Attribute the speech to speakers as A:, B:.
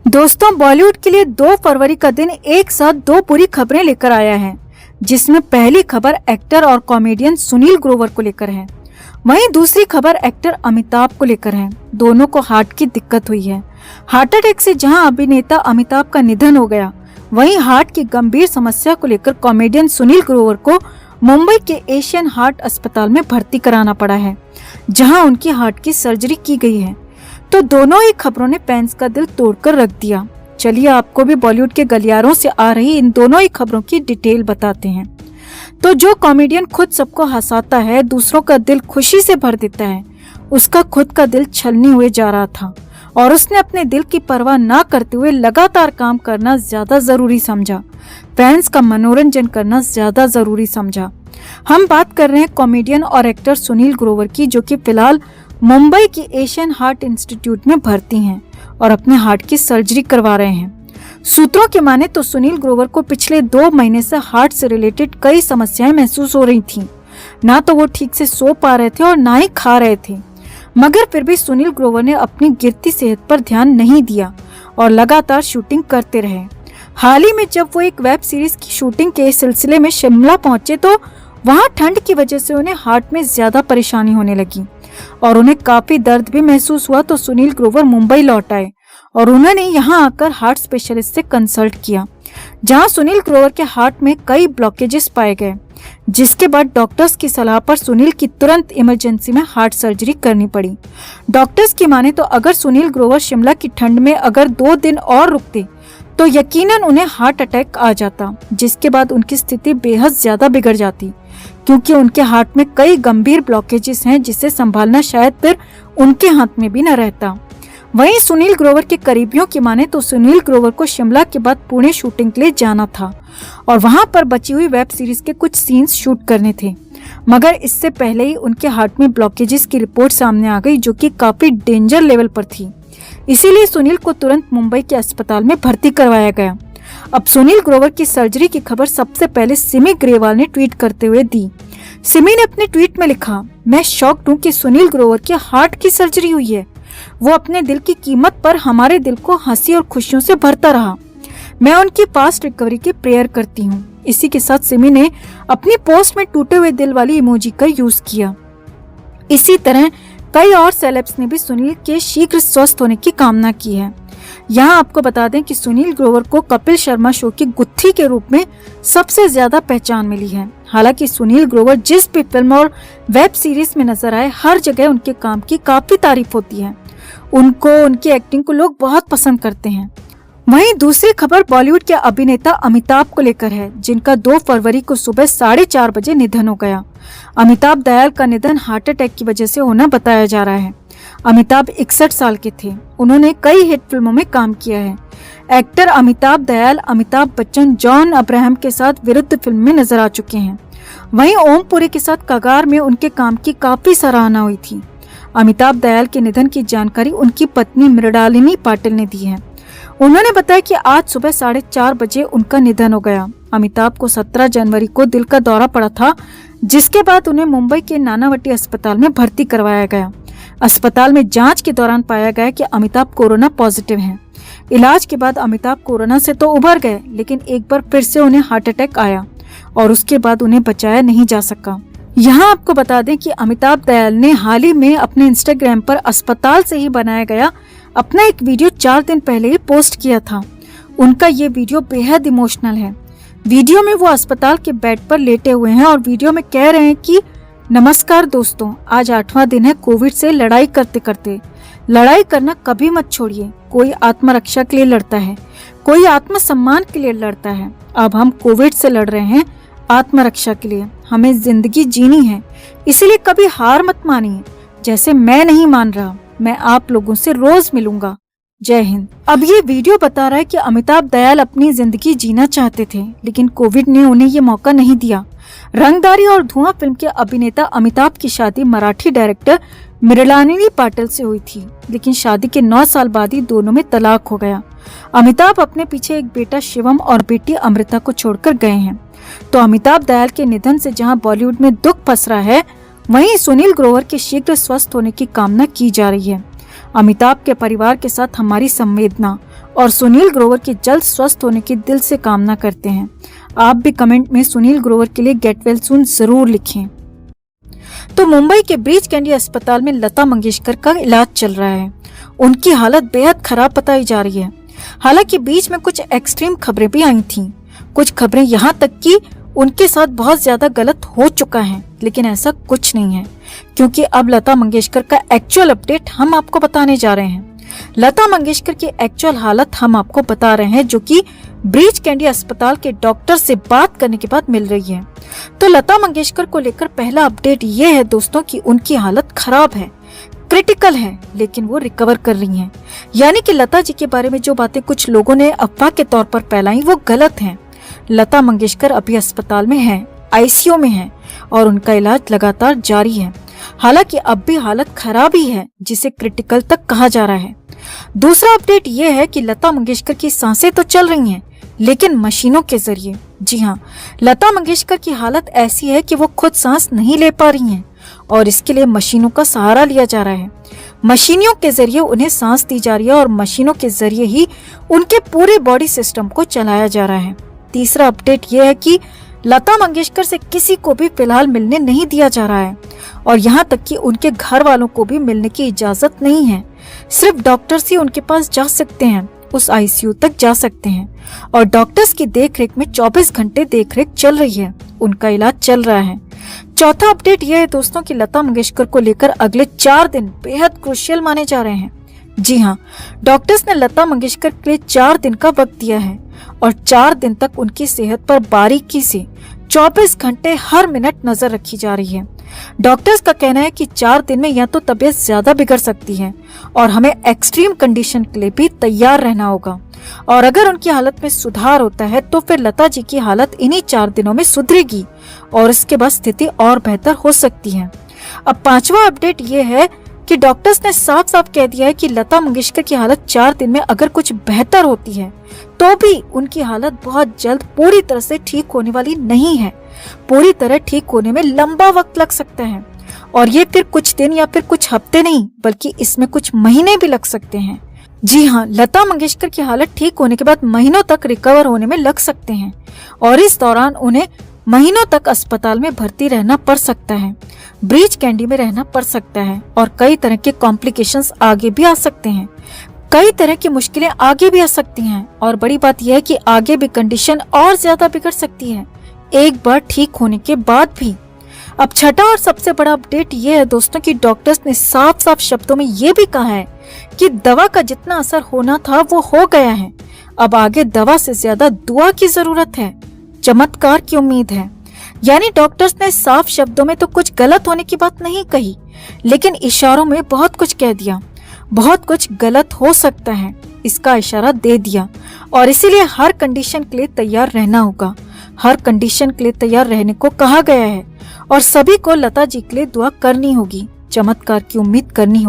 A: दोस्तों, बॉलीवुड के लिए 2 फरवरी का दिन एक साथ 2 बुरी खबरें लेकर आया है, जिसमें पहली खबर एक्टर और कॉमेडियन सुनील ग्रोवर को लेकर है। वहीं दूसरी खबर एक्टर अमिताभ को लेकर है। दोनों को हार्ट की दिक्कत हुई है। हार्ट अटैक से जहां अभिनेता अमिताभ का निधन हो गया, वहीं हार्ट की गंभीर समस्या को लेकर कॉमेडियन सुनील ग्रोवर को मुंबई के एशियन हार्ट अस्पताल में भर्ती कराना पड़ा है, जहां उनकी हार्ट की सर्जरी की गई है। तो दोनों ही खबरों ने फैंस का दिल तोड़कर रख दिया। चलिए आपको भी बॉलीवुड के गलियारों से आ रही इन दोनों ही खबरों की डिटेल बताते हैं। तो जो कॉमेडियन खुद सबको हंसाता है, दूसरों का दिल खुशी से भर देता है, उसका खुद का दिल छलनी हुए जा रहा था और उसने अपने दिल की परवाह ना करते हुए लगातार काम करना ज्यादा जरूरी समझा, फैंस का मनोरंजन करना ज्यादा जरूरी समझा। हम बात कर रहे हैं कॉमेडियन और एक्टर सुनील ग्रोवर की, जो कि फिलहाल मुंबई की एशियन हार्ट इंस्टीट्यूट में भर्ती हैं और अपने हार्ट की सर्जरी करवा रहे हैं। सूत्रों की माने तो सुनील ग्रोवर को पिछले 2 महीने से हार्ट से रिलेटेड कई समस्याएं महसूस हो रही थीं। ना तो वो ठीक से सो पा रहे थे और ना ही खा रहे थे, मगर फिर भी सुनील ग्रोवर ने अपनी गिरती सेहत पर ध्यान नहीं दिया और लगातार शूटिंग करते रहे। हाल ही में जब वो एक वेब सीरीज की शूटिंग के सिलसिले में शिमला पहुंचे, तो वहां ठंड की वजह से उन्हें हार्ट में ज्यादा परेशानी होने लगी और उन्हें काफी दर्द भी महसूस हुआ। तो सुनील ग्रोवर मुंबई लौट आए और उन्होंने यहां आकर हार्ट स्पेशलिस्ट से कंसल्ट किया, जहां सुनील ग्रोवर के हार्ट में कई ब्लॉकेजेस पाए गए, जिसके बाद डॉक्टर्स की सलाह पर सुनील की तुरंत इमरजेंसी में हार्ट सर्जरी करनी पड़ी। डॉक्टर्स की माने तो अगर सुनील ग्रोवर शिमला की ठंड में अगर 2 दिन और रुकते तो यकीनन उन्हें हार्ट अटैक आ जाता, जिसके बाद उनकी स्थिति बेहद ज्यादा बिगड़ जाती, क्योंकि उनके हार्ट में कई गंभीर ब्लॉकेजेस हैं, जिसे संभालना शायद फिर उनके हाथ में भी न रहता। वहीं सुनील ग्रोवर के करीबियों की माने तो सुनील ग्रोवर को शिमला के बाद पुणे शूटिंग के लिए जाना था और वहां पर बची हुई वेब सीरीज के कुछ सीन्स शूट करने थे, मगर इससे पहले ही उनके हार्ट में ब्लॉकेजेस की रिपोर्ट सामने आ गई, जो कि काफी डेंजर लेवल पर थी। इसीलिए सुनील को तुरंत मुंबई के अस्पताल में भर्ती करवाया गया। अब सुनील ग्रोवर की सर्जरी की खबर सबसे पहले सिमी ग्रेवाल ने ट्वीट करते हुए दी। सिमी ने अपने ट्वीट में लिखा, मैं शॉक्ड हूँ कि सुनील ग्रोवर के हार्ट की सर्जरी हुई है। वो अपने दिल की कीमत पर हमारे दिल को हंसी और खुशियों से भरता रहा। मैं उनकी फास्ट रिकवरी की प्रेयर करती हूँ। इसी के साथ सिमी ने अपनी पोस्ट में टूटे हुए दिल वाली इमोजी का यूज किया। इसी तरह कई और सेलेब्स ने भी सुनील के शीघ्र स्वस्थ होने की कामना की है। यहाँ आपको बता दें कि सुनील ग्रोवर को कपिल शर्मा शो की गुत्थी के रूप में सबसे ज्यादा पहचान मिली है। हालांकि सुनील ग्रोवर जिस भी फिल्म और वेब सीरीज में नजर आए, हर जगह उनके काम की काफी तारीफ होती है। उनकी एक्टिंग को लोग बहुत पसंद करते हैं। वहीं दूसरी खबर बॉलीवुड के अभिनेता अमिताभ को लेकर है, जिनका 2 फरवरी को सुबह 4:30 बजे निधन हो गया। अमिताभ दयाल का निधन हार्ट अटैक की वजह से होना बताया जा रहा है। अमिताभ 61 साल के थे। उन्होंने कई हिट फिल्मों में काम किया है। Actor Amitabh Dayal Amitabh Bachchan, John Abraham के साथ विरुद्ध फिल्म में नजर आ चुके हैं। वहीं ओम पुरी के साथ कगार में उनके काम की काफी सराहना हुई थी। अमिताभ दयाल के निधन की जानकारी उनकी पत्नी मृणालिनी पाटिल ने दी है। उन्होंने बताया कि आज सुबह 4:30 बजे उनका निधन हो गया। अमिताभ को 17 जनवरी को दिल का दौरा पड़ा था, जिसके बाद उन्हें मुंबई के नानावटी अस्पताल में भर्ती करवाया गया। अस्पताल में जांच के दौरान पाया गया कि अमिताभ कोरोना पॉजिटिव हैं। इलाज के बाद अमिताभ कोरोना से तो उभर गए, लेकिन एक बार फिर से उन्हें हार्ट अटैक आया और उसके बाद उन्हें बचाया नहीं जा सका। यहाँ आपको बता दें कि अमिताभ दयाल ने हाल ही में अपने इंस्टाग्राम पर अस्पताल से ही बनाया गया अपना एक वीडियो 4 दिन पहले ही पोस्ट किया था। उनका ये वीडियो बेहद इमोशनल है। वीडियो में वो अस्पताल के बेड पर लेटे हुए हैं और वीडियो में कह रहे हैं कि नमस्कार दोस्तों, आज 8वां दिन है कोविड से लड़ाई करते करते। लड़ाई करना कभी मत छोड़िए। कोई आत्मरक्षा के लिए लड़ता है, कोई आत्मसम्मान के लिए लड़ता है। अब हम कोविड से लड़ रहे हैं आत्मरक्षा के लिए। हमें जिंदगी जीनी है, इसलिए कभी हार मत मानिए। जैसे मैं नहीं मान रहा, मैं आप लोगों से रोज मिलूंगा। जय हिंद। अब ये वीडियो बता रहा है कि अमिताभ दयाल अपनी जिंदगी जीना चाहते थे, लेकिन कोविड ने उन्हें ये मौका नहीं दिया। रंगदारी और धुआं फिल्म के अभिनेता अमिताभ की शादी मराठी डायरेक्टर मृणालिनी पाटिल से हुई थी, लेकिन शादी के 9 साल बाद ही दोनों में तलाक हो गया। अमिताभ अपने पीछे एक बेटा शिवम और बेटी अमृता को छोड़कर गए हैं। तो अमिताभ दयाल के निधन से जहां बॉलीवुड में दुख पसरा है, वहीं सुनील ग्रोवर के शीघ्र स्वस्थ होने की कामना की जा रही है। अमिताभ के परिवार के साथ हमारी संवेदना और सुनील ग्रोवर की जल्द स्वस्थ होने की दिल से कामना करते हैं। आप भी कमेंट में सुनील ग्रोवर के लिए गेट वेल सून जरूर लिखें। तो मुंबई के ब्रीच कैंडी अस्पताल में लता मंगेशकर का इलाज चल रहा है। उनकी हालत बेहद खराब बताई जा रही है। हालांकि बीच में कुछ एक्सट्रीम खबरें भी आई थीं। कुछ खबरें यहाँ तक कि उनके साथ बहुत ज्यादा गलत हो चुका है, लेकिन ऐसा कुछ नहीं है, क्योंकि अब लता मंगेशकर का एक्चुअल अपडेट हम आपको बताने जा रहे हैं। लता मंगेशकर की एक्चुअल हालत हम आपको बता रहे हैं, जो कि ब्रीच कैंडी अस्पताल के डॉक्टर से बात करने के बाद मिल रही है। तो लता मंगेशकर को लेकर पहला अपडेट ये है दोस्तों कि उनकी हालत खराब है, क्रिटिकल है, लेकिन वो रिकवर कर रही हैं। यानी कि लता जी के बारे में जो बातें कुछ लोगों ने अफवाह के तौर पर फैलाई वो गलत हैं। लता मंगेशकर अभी अस्पताल में हैं, आईसीयू में हैं और उनका इलाज लगातार जारी है। हालांकि अब भी हालत खराब ही है, जिसे क्रिटिकल तक कहा जा रहा है। दूसरा अपडेट ये है कि लता मंगेशकर की सांसें तो चल रही हैं, लेकिन मशीनों के जरिए। जी हाँ, लता मंगेशकर की हालत ऐसी है कि वो खुद सांस नहीं ले पा रही हैं और इसके लिए मशीनों का सहारा लिया जा रहा है। मशीनों के जरिए उन्हें सांस दी जा रही है और मशीनों के जरिए ही उनके पूरे बॉडी सिस्टम को चलाया जा रहा है। तीसरा अपडेट ये है कि लता मंगेशकर से किसी को भी फिलहाल मिलने नहीं दिया जा रहा है और यहाँ तक कि उनके घर वालों को भी मिलने की इजाजत नहीं है। सिर्फ डॉक्टर्स ही उनके पास जा सकते हैं, उस आईसीयू तक जा सकते हैं और डॉक्टर्स की देखरेख में 24 घंटे देखरेख चल रही है, उनका इलाज चल रहा है। चौथा अपडेट यह है दोस्तों कि लता मंगेशकर को लेकर अगले 4 दिन बेहद क्रूशियल माने जा रहे हैं। जी हाँ, डॉक्टर्स ने लता मंगेशकर के लिए 4 दिन का वक्त दिया है और 4 दिन तक उनकी सेहत पर बारीकी से 24 घंटे हर मिनट नजर रखी जा रही है। डॉक्टर्स का कहना है कि 4 दिन में या तो तबीयत ज्यादा बिगड़ सकती है और हमें एक्सट्रीम कंडीशन के लिए भी तैयार रहना होगा और अगर उनकी हालत में सुधार होता है तो फिर लता जी की हालत इन्हीं 4 दिनों में सुधरेगी और इसके बाद स्थिति और बेहतर हो सकती है। अब 5वां अपडेट ये है कि डॉक्टर्स ने साफ साफ कह दिया है कि लता मंगेशकर की हालत 4 दिन में अगर कुछ बेहतर होती है तो भी उनकी हालत बहुत जल्द पूरी तरह से ठीक होने वाली नहीं है। पूरी तरह ठीक होने में लंबा वक्त लग सकता है और ये फिर कुछ दिन या फिर कुछ हफ्ते नहीं, बल्कि इसमें कुछ महीने भी लग सकते हैं। जी हाँ, लता मंगेशकर की हालत ठीक होने के बाद महीनों तक रिकवर होने में लग सकते हैं और इस दौरान उन्हें महीनों तक अस्पताल में भर्ती रहना पड़ सकता है, ब्रीच कैंडी में रहना पड़ सकता है और कई तरह के कॉम्प्लिकेशंस आगे भी आ सकते हैं, कई तरह की मुश्किलें आगे भी आ सकती हैं और बड़ी बात यह है कि आगे भी कंडीशन और ज्यादा बिगड़ सकती है एक बार ठीक होने के बाद भी। अब छठा और सबसे बड़ा अपडेट ये है दोस्तों कि डॉक्टर्स ने साफ साफ शब्दों में ये भी कहा है कि दवा का जितना असर होना था वो हो गया है। अब आगे दवा से ज्यादा दुआ की जरूरत है, चमत्कार की उम्मीद है। यानी डॉक्टर्स ने साफ शब्दों में तो कुछ गलत होने की बात नहीं कही, लेकिन इशारों में बहुत कुछ कह दिया। बहुत कुछ गलत हो सकता है इसका इशारा दे दिया और इसीलिए हर कंडीशन के लिए तैयार रहना होगा। हर कंडीशन के लिए तैयार रहने को कहा गया है और सभी को लता जी के लिए दुआ करनी होगी, चमत्कार की उम्मीद करनी होगी।